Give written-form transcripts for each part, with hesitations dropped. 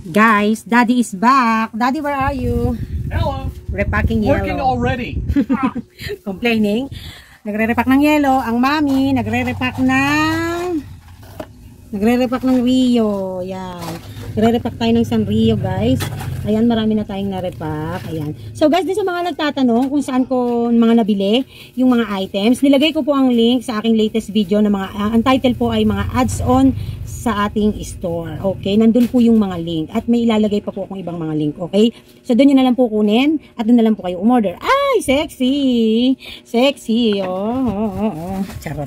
Guys, Daddy is back. Daddy, where are you? Hello. Repacking yellow. Working already. Complaining. Nagre-repack ng yellow. Ang mami, nagre-repack ng Rio. Yan. Nagre-repack tayo ng San Rio, guys. Ayan, marami na tayong na-repack. Ayan. So, guys, din sa mga nagtatanong kung saan ko mga nabili, yung mga items, nilagay ko po ang link sa aking latest video na mga, ang title po ay mga ads on sa ating store. Okay? Nandun po yung mga link. At may ilalagay pa po akong ibang mga link. Okay? So, doon nyo na lang po kunin at doon na lang po kayo umorder. Ay, sexy! Sexy! Oh. Charot.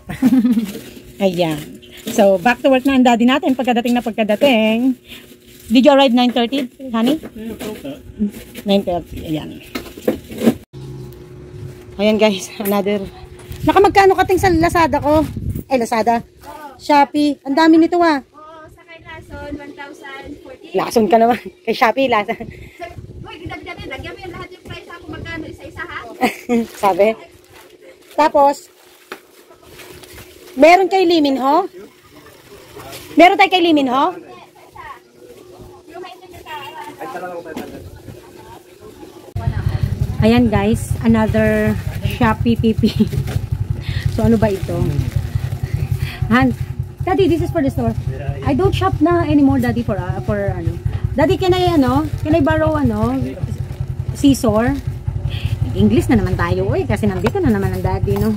Ayan. So, back to work na ang daddy natin pagkadating. Did you arrive 9:30, honey? 9:30. Ayan. Ayan, guys. Another. Nakamagkano kating sa Lazada ko? Lazada. Shopee. Ang dami nito, ah. Oo, sa kay Lason, 1,040. Lason ka naman. Kay Shopee, Lason. Uy, ganda-ganda. Lagyan mo yung lahat yung price ako. Magkano isa-isa, ha? Sabi. Tapos, meron kay Liminho? Meron tayo kay Liminho? Ayan, guys. Another Shopee PP. So, ano ba ito? Daddy, this is for the store. I don't shop na anymore, Daddy, for ano. Daddy, can I borrow, scissor? English na naman tayo, kasi nandito na naman ang Daddy, no?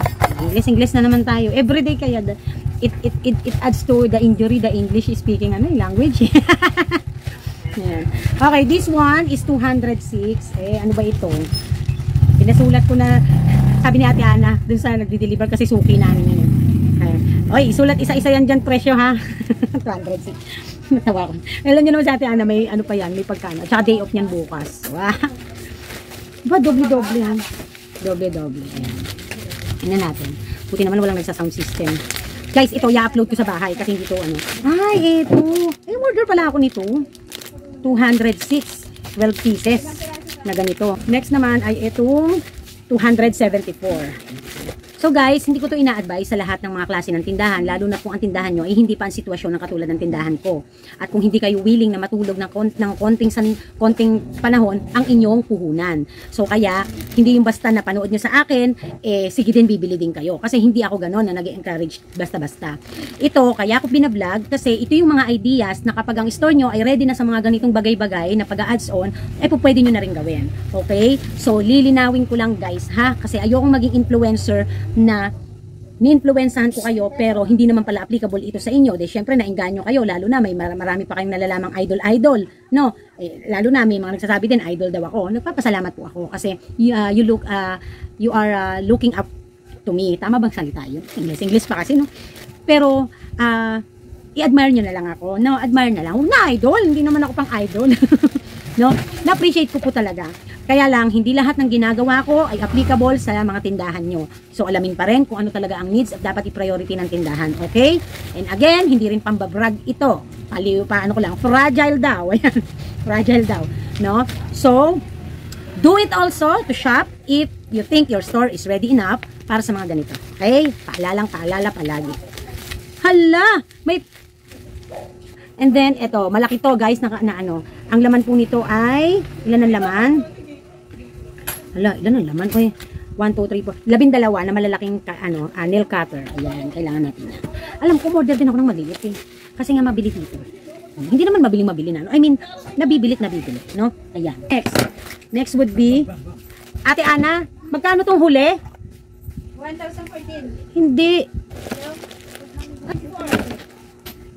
English na naman tayo. Everyday kaya, it adds to the injury, the English speaking, language. Yan. Okay, this one is 206. Ano ba ito? Pinasulat ko na, sabi ni Ate Ana, dun sa nagdi-deliver kasi suki namin yun. Oy, isulat isa-isa yan dyan presyo, ha? 206. Natawa ko. Alam nyo naman si Ate Ana, may ano pa yan, may pagkano. Tsaka day off niyan bukas. Wow. Diba, doble-doble yan? Doble-doble. Ayan. Tingnan natin. Buti naman walang nagsa-sound system. Guys, ito, i-upload ko sa bahay kasi hindi ito, Ay, ito. Order pala ako nito. 206. 12 pieces na ganito. Next naman ay itong 274. So guys, hindi ko to ina-advise sa lahat ng mga klase ng tindahan, lalo na kung ang tindahan nyo ay hindi pa ang sitwasyon ng katulad ng tindahan ko. At kung hindi kayo willing na matulog ng konting panahon ang inyong puhunan. So kaya, hindi yung basta na panood nyo sa akin, sige din bibili din kayo. Kasi hindi ako ganon na nag-encourage basta-basta. Ito, kaya ako binablog kasi ito yung mga ideas na kapag ang store nyo ay ready na sa mga ganitong bagay-bagay na pag-a-ads on, pwede nyo na rin gawin. Okay? So, lilinawin ko lang guys, ha? Kasi ayokong maging influencer na ni-influensahan ko kayo pero hindi naman pala applicable ito sa inyo. De syempre naengganyo kayo, lalo na may marami pa kayong nalalamang idol, no? Lalo na may mga nagsasabi din idol daw ako. Nagpapasalamat po ako kasi you are looking up to me. Tama bang salita yun? English pa kasi, no? Pero i-admire nyo na lang ako. No, admire na lang. Huwag na idol, hindi naman ako pang idol. No? Na-appreciate ko po talaga. Kaya lang, hindi lahat ng ginagawa ko ay applicable sa mga tindahan nyo. So, alamin pa rin kung ano talaga ang needs at dapat i-priority ng tindahan. Okay? And again, hindi rin pambabrag ito. Fragile daw. Ayan. Fragile daw. No? So, do it also to shop if you think your store is ready enough para sa mga ganito. Okay? Paalala palagi. Hala! And then, ito, malaki to guys, ang laman po nito ay, ilan ang laman? Hala, ilan ang laman? 1, 2, 3, 4, 12 na malalaking, nail cutter. Ayan, kailangan natin yan. Alam ko, order din ako ng mabilit kasi nga mabilit dito. Hindi naman mabili na. I mean, nabibilit, no? Ayan. Next would be, Ate Ana, magkano tong huli? 1,014.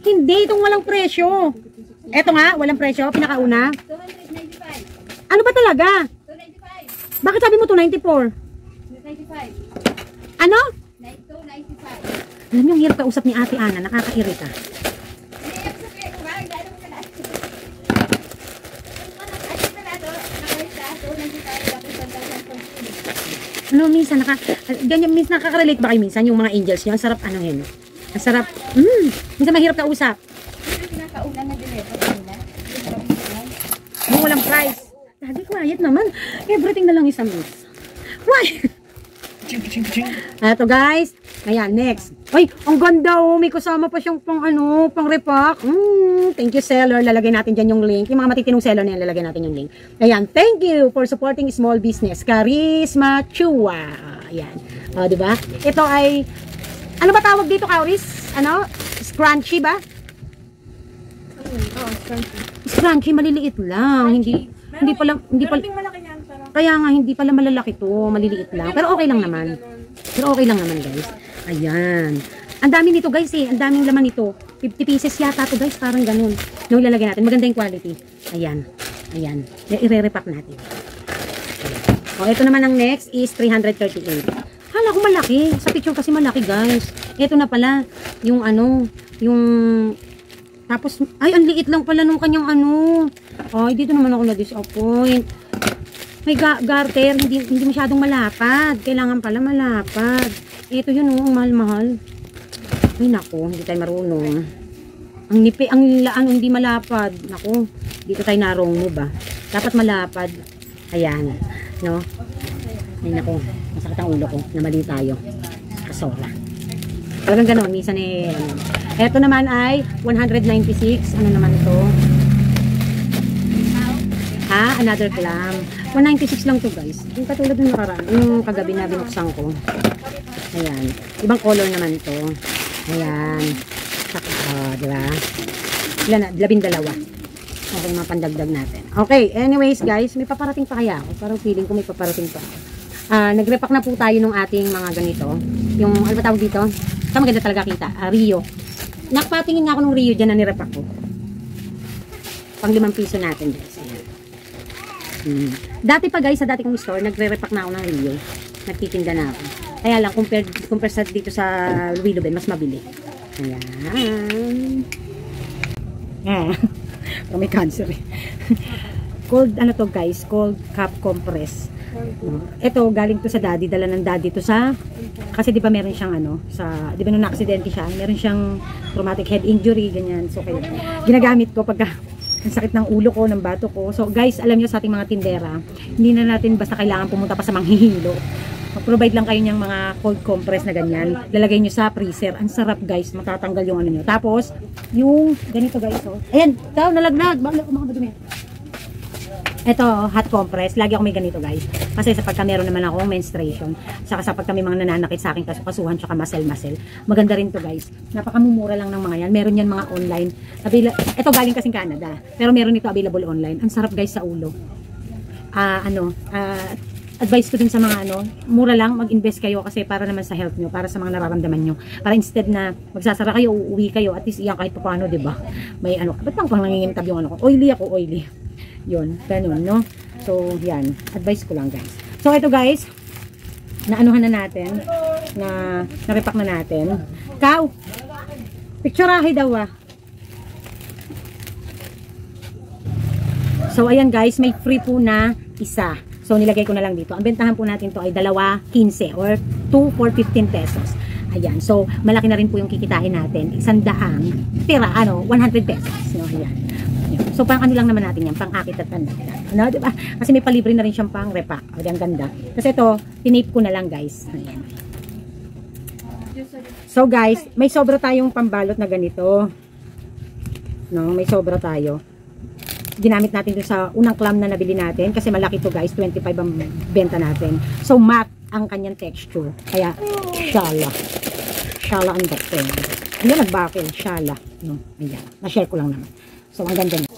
Hindi, itong walang presyo. Eto nga, walang presyo, pinakauna. 295. Ano ba talaga? 295. Bakit sabi mo 294? 295. Ano? 295. Alam niyo, ang hirap kausap ni Ate Ana, nakakairita. Minsan minsan nakaka-relate ba kayo minsan yung mga angels niyo? Ang sarap Ang sarap. Minsan mahirap kausap. Pinakauna na din Yung walang price. Daddy, quiet naman. Everything na lang isa miss. Why? Ito guys, Ayan, next. Ay, ang ganda oh. May kasama pa siyang pang ano, pang repack. Thank you seller. Lalagay natin dyan yung link. Yung mga matitinong seller na yan, lalagay natin yung link. Ayan, thank you for supporting small business. Charisma Chua. Ayan. O, diba? Ito ay, ano ba tawag dito, Kauris? Ano? Scrunchy ba? Scrunchy. Scrunchy, maliliit lang. Hindi pala, kaya nga, hindi pala malalaki to. Maliliit lang. Pero okay lang naman. Guys. Ayan. Ang dami nito guys eh. Ang daming laman nito. 50 pieces yata to guys. Parang ganun. Yung ilalagay natin. Maganda yung quality. Ayan. Ayan. I-re-repack natin. O, ito naman ang next is 338. Hala ko malaki. Sa picture kasi malaki guys. Ito na pala. Yung ano. Yung... Tapos, ay, ang liit lang pala nung kanyang ano. Ay, dito naman ako na-disappoint. May garter, hindi masyadong malapad. Kailangan pala malapad. Ito yun, oh, mahal-mahal. Ay, naku, hindi tayo marunong. Ang laan, hindi malapad. Naku, dito tayo narong mo ba? Dapat malapad. Ayan, no? Ay, naku, masakit ang ulo ko na mali tayo. Kasora. Talagang ganon, minsan eh, ano. Ito naman ay 196. Ano naman ito? Ha? Another clam. 196 lang to guys. Yung katulad ng nakaraan. Yung kagabi na binuksan ko. Ayan. Ibang color naman to. Ayan. Diba? Ilan na? 12. Okay, mga pandagdag natin. Okay, anyways guys, may paparating pa kaya ako. Parang feeling ko may paparating pa. Nag-repack na po tayo ng ating mga ganito. Yung, ano ba tawag dito? Ito maganda talaga kita. Rio. Nakpatingin nga ako ng Rio dyan na nirepack ko. Pang 5 piso natin guys. Ayan. Dati pa guys, sa dati kong store, nagre-repack na ako ng Rio. Nagtitinda na ako. Kaya lang, compare sa dito sa Louis Luben, mas mabili. Ayan. May cancer eh. Cold, ano to guys? Cold cup compress. Ito, galing to sa daddy. Dala ng daddy to sa... Kasi di ba meron siyang ano, di ba nung na-aksidente siya, meron siyang traumatic head injury, ganyan. So, kaya, ginagamit ko pagka ang sakit ng ulo ko, ng bato ko. So, guys, alam nyo sa ating mga tindera, hindi na natin basta kailangan pumunta pa sa manghihilo. Mag-provide lang kayo ng mga cold compress na ganyan. Lalagay nyo sa freezer. Ang sarap, guys. Matatanggal yung ano nyo. Tapos, yung ganito, guys. Oh. Ayan, ito, nalagnag. Bakit mga madumi? Ito, hot compress. Lagi ako may ganito, guys. Kasi sa pagka meron naman ako menstruation, saka sa pagka may mga nananakit sa akin kasuhan, tsaka muscle. Maganda rin to guys. Napakamumura lang ng mga yan. Meron yan mga online. Ito galing kasing Canada. Pero meron ito available online. Ang sarap guys sa ulo. Advice ko din sa mga mura lang, mag-invest kayo kasi para naman sa health nyo, para sa mga nararamdaman nyo. Para instead na magsasara kayo, uuwi kayo, at least iyan kahit paano, diba? May ba't pang nangingintab yung ko? Oily ako, oily. Yun, ganun, no? So, yan. Advice ko lang, guys. So, ito, guys. Naanuhan na natin. Na-repack na natin. Kao! Picturahe daw, ah. So, ayan, guys. May free po na isa. So, nilagay ko na lang dito. Ang bentahan po natin to ay 2.15 or 2 for 15 pesos. Ayan. So, malaki na rin po yung kikitain natin. 100 tira, 100 pesos. No, ayan. So, pang ano lang naman natin yan, pang akit at tanda. Ano, diba? Kasi may palibre na rin siyang pang repack. O, ang ganda. Kasi ito, tinape ko na lang, guys. Ayan. So, guys, may sobra tayong pambalot na ganito. No, may sobra tayo. Ginamit natin doon sa unang clam na nabili natin. Kasi malaki to, guys. 25 ang benta natin. So, matte ang kanyang texture. Kaya, shala. Shala ang dating. Ayan, nagbakil. Shala. No, ayan. Na-share ko lang naman. So, ang ganda niya.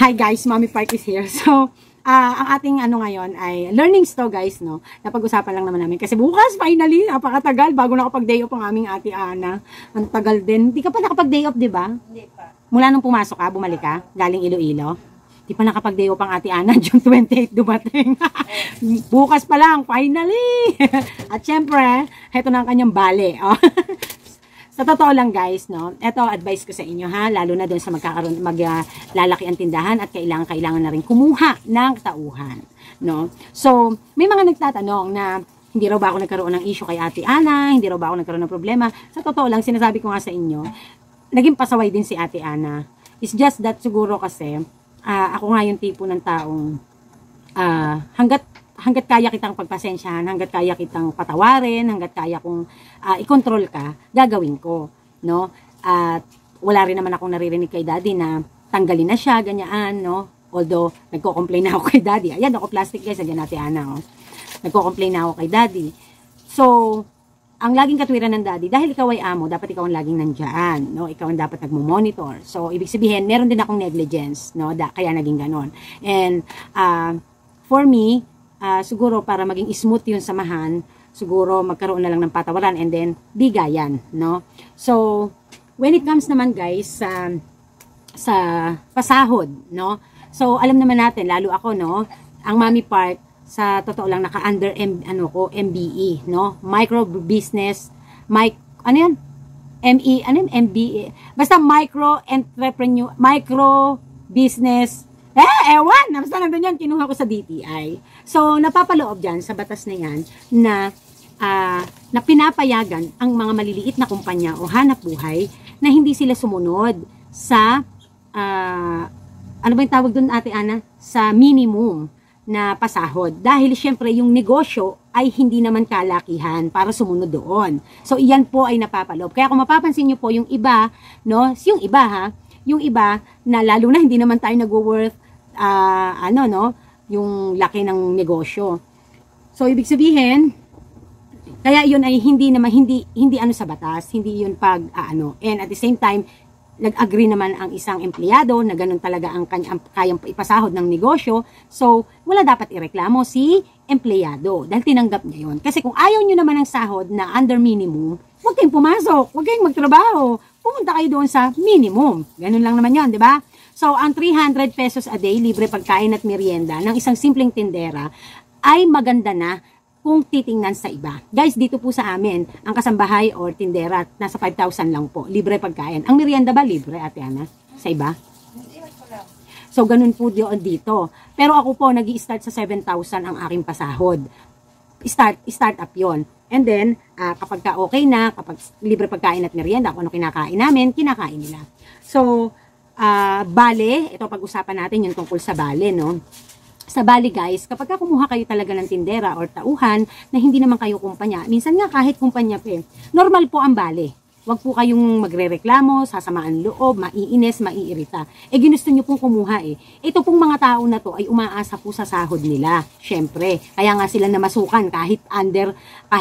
Hi guys, Mommy Park is here. So, ang ating ngayon ay learnings to guys, no? Napag-usapan lang naman namin. Kasi bukas, finally, napakatagal bago nakapag-day off ang aming ate Ana. Ang tagal din. Di ka pa nakapag-day off, di ba? Hindi pa. Mula nung pumasok ka, bumalik ka, galing Iloilo. Di pa nakapag-day off ang ate Ana. June 28 dumating. Bukas pa lang, finally! At syempre, heto na ang kanyang bale. Oh. Sa totoo lang guys, no, ito advice ko sa inyo ha, lalo na doon sa maglalaki ang tindahan at kailangan na rin kumuha ng tauhan, no. So, may mga nagtatanong na hindi raw ba ako nagkaroon ng issue kay Ate Ana, hindi raw ba ako nagkaroon ng problema. Sa totoo lang, sinasabi ko nga sa inyo, naging pasaway din si Ate Ana. It's just that siguro kasi, ako nga yung tipo ng taong, hanggat kaya kitang pagpasensyahan, hanggat kaya kitang patawarin, hanggat kaya kong i-control ka, gagawin ko, no? At wala rin naman akong naririnig kay daddy na tanggalin na siya, ganyan, no? Although, nagko-complain na ako kay daddy. Ayan, ako plastic guys, andyan natin Ana, oh. Nagko-complain na ako kay daddy. So, ang laging katwiran ng daddy, dahil ikaw ay amo, dapat ikaw ang laging nandyan, no? Ikaw ang dapat nagmo-monitor. So, ibig sabihin, meron din akong negligence, no? Kaya naging ganon. And, for me, siguro para maging smooth yung samahan, siguro magkaroon na lang ng patawaran and then bigayan, no? So, when it comes naman guys, sa pasahod, no? So, alam naman natin, lalo ako, no? Ang mommy part, sa totoo lang naka-under MBE, no? Micro business, ano yan? MBE. Basta micro entrepreneur, micro business. Ewan! Basta nandun yan, kinuha ko sa DTI. So, napapaloob dyan sa batas na yan na pinapayagan ang mga maliliit na kumpanya o hanap buhay na hindi sila sumunod sa ano ba yung tawag dun, Ate Ana? Sa minimum na pasahod. Dahil syempre yung negosyo ay hindi naman kalakihan para sumunod doon. So iyan po ay napapaloob. Kaya kung mapapansin nyo po yung iba, no, yung iba na lalo na hindi naman tayo nagwo-worth yung laki ng negosyo. So ibig sabihin, kaya yun ay hindi ano sa batas, hindi yun and at the same time nag-agree naman ang isang empleyado na ganun talaga ang kayang ipasahod ng negosyo. So, wala dapat ireklamo si empleyado dahil tinanggap niya yun. Kasi kung ayaw nyo naman ng sahod na under minimum, huwag kayong pumasok, huwag kayong magtrabaho. Pumunta kayo doon sa minimum. Ganun lang naman yun, di ba? So, ang 300 pesos a day, libre pagkain at merienda ng isang simpleng tindera ay maganda na kung titingnan sa iba. Guys, dito po sa amin, ang kasambahay or tindera, nasa 5,000 lang po. Libre pagkain. Ang merienda ba libre, Ate Ana? Sa iba? So, ganun po dito. Pero ako po, nag-i-start sa 7,000 ang aking pasahod. Start up yon. And then, kapag okay na, kapag libre pagkain at merienda, kung ano kinakain namin, kinakain nila. So, bale, ito pag-usapan natin yung tungkol sa bale, no? Sa bali guys, kapag kumuha kayo talaga ng tindera or tauhan na hindi naman kayo kumpanya, minsan nga kahit kumpanya pa, normal po ang bali. Huwag po kayong magrereklamo, sasamaan loob, maiinis, maiirita. Ginusto nyo pong kumuha Ito pong mga tao na to ay umaasa po sa sahod nila. Syempre, kaya nga sila namasukan kahit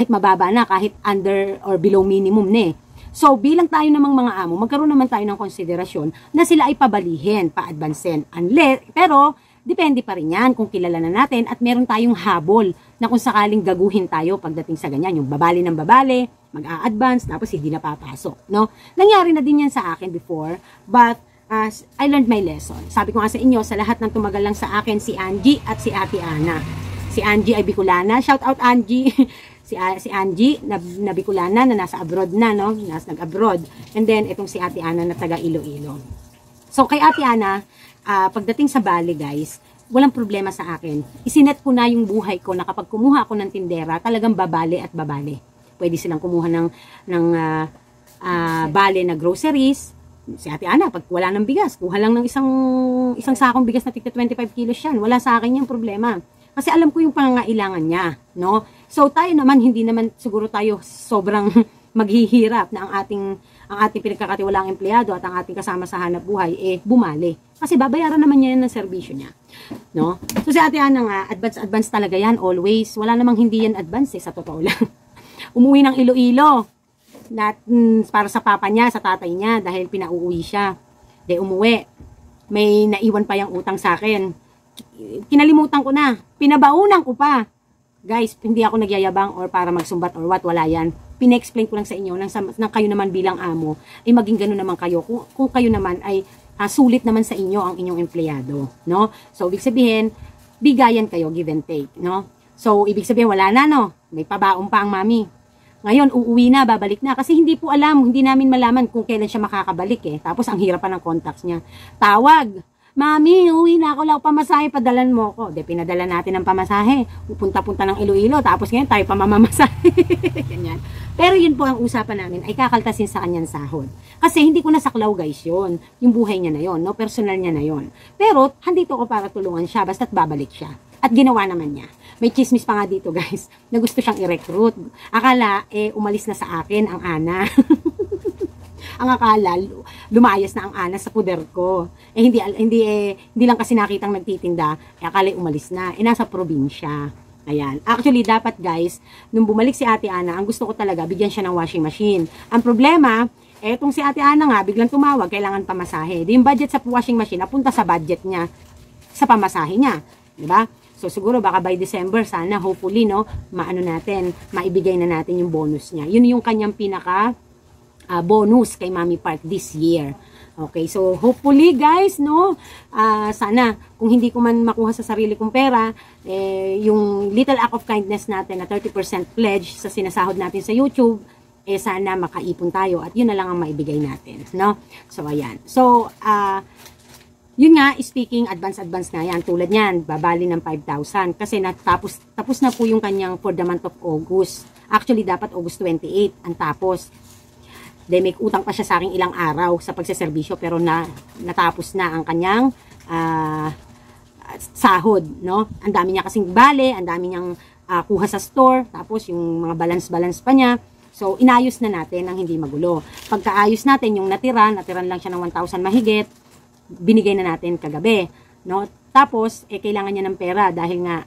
mababa na, kahit under or below minimum na So, bilang tayo namang mga amo, magkaroon naman tayo ng konsiderasyon na sila ay pabalihin, pa-advancein. Pero, depende pa rin yan kung kilala na natin at meron tayong habol na kung sakaling gaguhin tayo pagdating sa ganyan. Yung babali ng babali, mag-a-advance, tapos hindi na papasok. No? Nangyari na din yan sa akin before, but I learned my lesson. Sabi ko nga sa inyo, sa lahat ng tumagal lang sa akin, si Angie at si Ate Ana. Si Angie ay Bicolana. Shout out Angie. si Angie na Bicolana na nasa abroad na, no? Nag-abroad. And then, itong si Ate Ana na taga Iloilo. So, kay Ate Ana, pagdating sa bali guys, walang problema sa akin. Isinet ko na yung buhay ko na kapag kumuha ako ng tindera, talagang babali at babali. Pwede silang kumuha ng bali na groceries. Si Ate Ana, pag wala ng bigas, kuha lang ng isang sakong bigas na tigta 25 kilos yan. Wala sa akin yung problema. Kasi alam ko yung pangangailangan niya, no? So tayo naman, hindi naman siguro tayo sobrang maghihirap na ang ating pinagkakatiwalaang empleyado at ang ating kasama sa hanap buhay bumali. Kasi babayaran naman niya ng serbisyo niya, no? So si Ate Ana nga, advance talaga yan always. Wala namang hindi yan advance sa totoo lang. Umuwi ng Iloilo para sa papa niya, sa tatay niya dahil pinauuwi siya. Umuwi. May naiwan pa yung utang sa akin. Kinalimutan ko na. Pinabaunan ko pa. Guys, hindi ako nagyayabang or para magsumbat or what, wala yan. Pina-explain ko lang sa inyo nang kayo naman bilang amo, ay maging gano'n naman kayo. Kung kayo naman ay sulit naman sa inyo ang inyong empleyado, no? So, ibig sabihin, bigayan kayo, give and take, no? So, ibig sabihin, wala na, no? May pabaon pa ang mami. Ngayon, uuwi na, babalik na. Kasi hindi po alam, hindi namin malaman kung kailan siya makakabalik Tapos, ang hirap pa ng contacts niya. Tawag. Mami, uwi na ako, lang pamasahe, padalan mo ko. Pinadala natin ng pamasahe. Punta-punta ng Iloilo, tapos ngayon tayo pamamamasahe. Ganyan. Pero yun po ang usapan namin, ay kakaltasin sa kanyang sahod. Kasi hindi ko nasaklaw guys yun. Yung buhay niya na yun, no? Personal niya na yun. Pero, handito ko para tulungan siya, basta't babalik siya. At ginawa naman niya. May chismis pa nga dito guys, na gusto siyang i-recruit. Akala, umalis na sa akin ang Ana. Ang akala, lumayas na ang Ana sa puder ko. Hindi lang kasi nakitang nagtitinda, akala umalis na. Nasa probinsya. Ayan. Actually, dapat guys, nung bumalik si Ate Ana, ang gusto ko talaga, bigyan siya ng washing machine. Ang problema, etong si Ate Ana nga, biglang tumawag, kailangan pamasahe. Yung budget sa washing machine, napunta sa budget niya, sa pamasahe niya. Diba? So, siguro baka by December, sana, hopefully, no, maibigay na natin yung bonus niya. Yun yung kanyang pinaka bonus kay Mami Park this year. Okay, so hopefully guys, no, sana kung hindi ko man makuha sa sarili kong pera, yung little act of kindness natin na 30% pledge sa sinasahod natin sa YouTube, sana makaipon tayo at yun na lang ang maibigay natin, no? So ayan. So yun nga, speaking advance nga yan, tulad niyan, babali ng 5,000 kasi tapos na po yung kanyang for the month of August. Actually dapat August 28 ang tapos. May utang pa siya sa akin ilang araw sa pagseserbisyo pero natapos na ang kanyang sahod, no? Ang dami niya kasing bale, ang dami niyang kuha sa store, tapos yung mga balance pa niya. So, inayos na natin ang hindi magulo. Pagkaayos natin, yung natiran lang siya ng 1,000 mahigit, binigay na natin kagabi, no? Tapos, kailangan niya ng pera dahil nga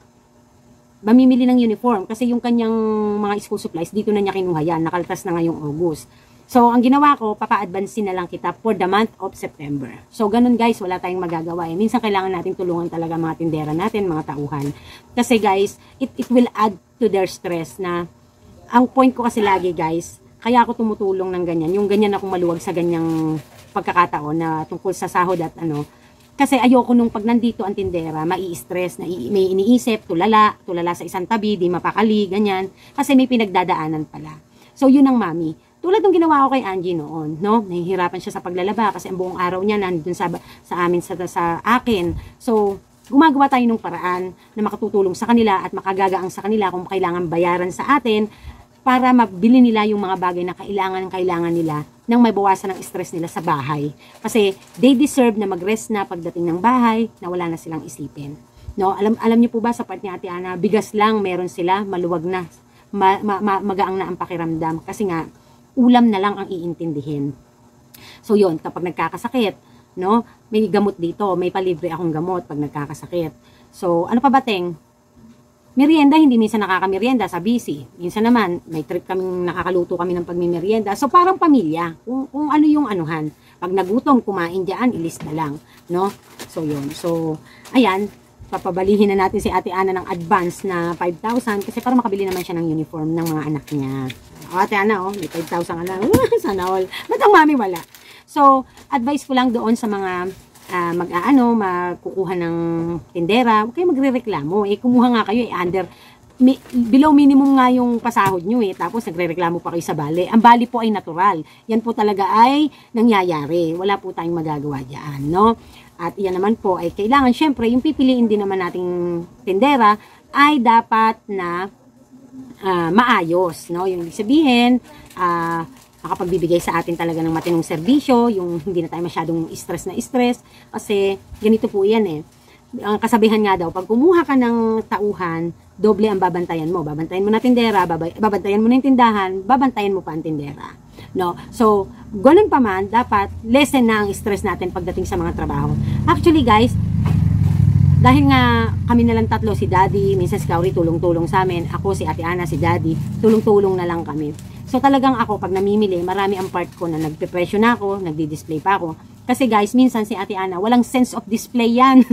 mamimili ng uniform kasi yung kanyang mga school supplies, dito na niya kinuha yan, nakaltas na ngayong August. So, ang ginawa ko, papa-advance na lang kita for the month of September. So, ganun guys, wala tayong magagawa. Minsan kailangan natin tulungan talaga mga tindera natin, mga tauhan. Kasi guys, it will add to their stress na, ang point ko kasi lagi guys, kaya ako tumutulong ng ganyan. Yung ganyan akong maluwag sa ganyang pagkakataon na tungkol sa sahod at ano. Kasi ayoko nung pag nandito ang tindera, mai-stress, may iniisip, tulala sa isang tabi, di mapakali, ganyan. Kasi may pinagdadaanan pala. So, yun ang mami. Tulad ng ginawa ko kay Angie noon, no? Nahihirapan siya sa paglalaba kasi ang buong araw niya nandun sa amin, sa akin. So, gumagawa tayo ng paraan na makatutulong sa kanila at makagagaang sa kanila kung kailangan bayaran sa atin para mabili nila yung mga bagay na kailangan nila nang mabawasan ang stress nila sa bahay. Kasi they deserve na mag-rest na pagdating ng bahay na wala na silang isipin. No? Alam niyo po ba sa part ni Ate Ana, bigas lang meron sila, maluwag na, magaang na ang pakiramdam. Kasi nga, ulam na lang ang iintindihin. So yun, kapag nagkakasakit, no, may gamot dito, may palibre akong gamot pag nagkakasakit. So, ano pa ba, Teng? Merienda, hindi minsan nakakamerienda sa busy. Minsan naman, may trip kaming nakakaluto kami ng pagmimerienda. So, parang pamilya, kung ano yung anuhan. Pag nagutom, kumain dyan, ilis na lang, no? So, yun. So, ayan, papabalihin na natin si Ate Ana ng advance na 5,000 kasi para makabili naman siya ng uniform ng mga anak niya. O, Ate Ana, may 5,000 ka lang. Sana all. Ba't ang mami wala? So, advice ko lang doon sa mga magkukuha ng tindera, huwag kayo magre-reklamo. Kumuha nga kayo, below minimum nga yung pasahod nyo tapos nagre-reklamo pa kayo sa bali. Ang bali po ay natural. Yan po talaga ay nangyayari. Wala po tayong magagawa dyan, no? At yan naman po ay kailangan, syempre, yung pipiliin din naman nating tindera ay dapat na maayos, no? Yung ibig sabihin, makapagbibigay sa atin talaga ng matinong serbisyo, yung hindi na tayo masyadong stress na stress, kasi ganito po yan ang kasabihan nga daw, pag kumuha ka ng tauhan, doble ang babantayan mo. Babantayan mo na tindera, babantayan mo na yung tindahan, babantayan mo pa ang tindera. No? So, ganun pa man, dapat lessen na ang stress natin pagdating sa mga trabaho. Actually guys, dahil nga kami na lang tatlo, si Daddy, minsan si Kauri tulong-tulong sa amin, ako, si Ate Ana, si Daddy, tulong-tulong na lang kami. So talagang ako, pag namimili, marami ang part ko na nagpe-presyo na ako, nagdi-display pa ako. Kasi guys, minsan si Ate Ana, walang sense of display yan.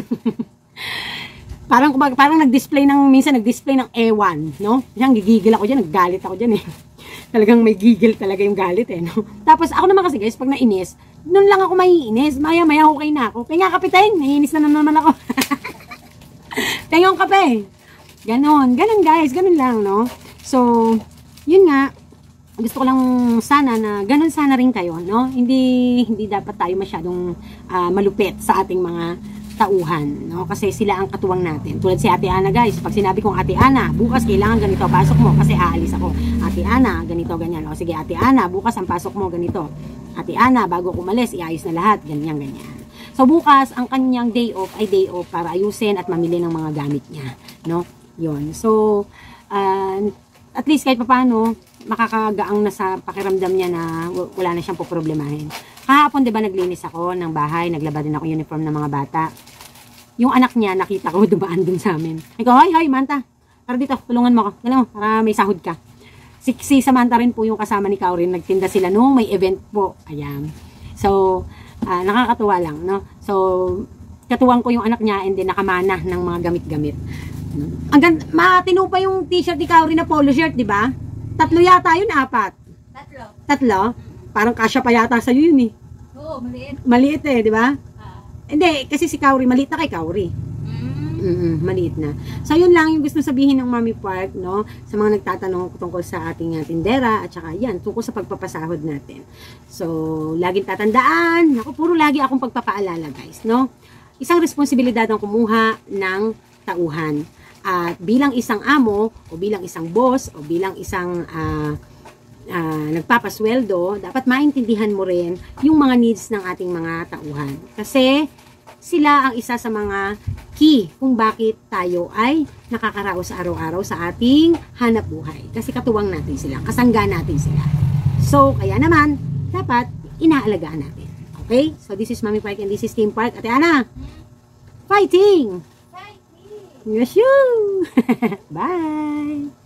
parang nag-display minsan nag-display ng ewan, no? Minsan gigigil ako dyan, naggalit ako dyan Talagang may gigil talaga yung galit no? Tapos ako naman kasi guys, pag nainis, nun lang ako maiinis, maya-maya okay na ako. Kaya nga kapitain, naiinis na naman ako. Tengong kape. Ganon guys, ganon lang, no? So, yun nga, gusto ko lang sana na ganon sana rin kayo, no? Hindi dapat tayo masyadong malupit sa ating mga tauhan, no? Kasi sila ang katuwang natin. Tulad si Ate Ana guys, pag sinabi kong Ate Ana, bukas kailangan ganito, pasok mo kasi aalis ako. Ate Ana, ganito, ganyan. O sige, Ate Ana, bukas ang pasok mo ganito. Ate Ana, bago kumalis, iayos na lahat, ganyan. So bukas, ang kanyang day off ay day off para ayusin at mamili ng mga gamit niya. no? Yun. So, at least kahit papaano, makakagaang na sa pakiramdam niya na wala na siyang poproblemahin. Kahapon, di ba, naglinis ako ng bahay, naglaba din ako uniform ng mga bata. Yung anak niya, nakita ko, dumaan din sa amin. Ikaw, hoy, Manta, tara dito, tulungan mo ako. Dala mo, para may sahod ka. Si Samantha rin po yung kasama ni Kaurin, nagtinda sila nung may event po. Ayan. So, nakakatuwa lang, no? So, katuwang ko yung anak niya and then nakamana ng mga gamit-gamit. Matino pa yung t-shirt ni Kaurin na polo shirt, di ba? 3 yata yun, 4. 3? Parang kasya pa yata sa'yo yun eh. Oo, maliit. Maliit eh, di ba? Hindi, kasi si Kaurin, maliit na kay Kauri. Maliit na. So, yun lang yung gusto sabihin ng Mommy Park, no? Sa mga nagtatanong tungkol sa ating tindera, at saka yan, tungkol sa pagpapasahod natin. So, laging tatandaan, naku, puro lagi akong pagpapaalala, guys, no? Isang responsibilidad ang kumuha ng tauhan. At bilang isang amo, o bilang isang boss, o bilang isang nagpapasweldo, dapat maintindihan mo rin yung mga needs ng ating mga tauhan. Kasi, sila ang isa sa mga key kung bakit tayo ay nakakaraos araw-araw sa ating hanap buhay. Kasi katuwang natin sila, kasangga natin sila. So, kaya naman, dapat inaalagaan natin. Okay? So, this is Mommy Park and this is Team Park. Ate Ana, fighting! Yes, you! Bye!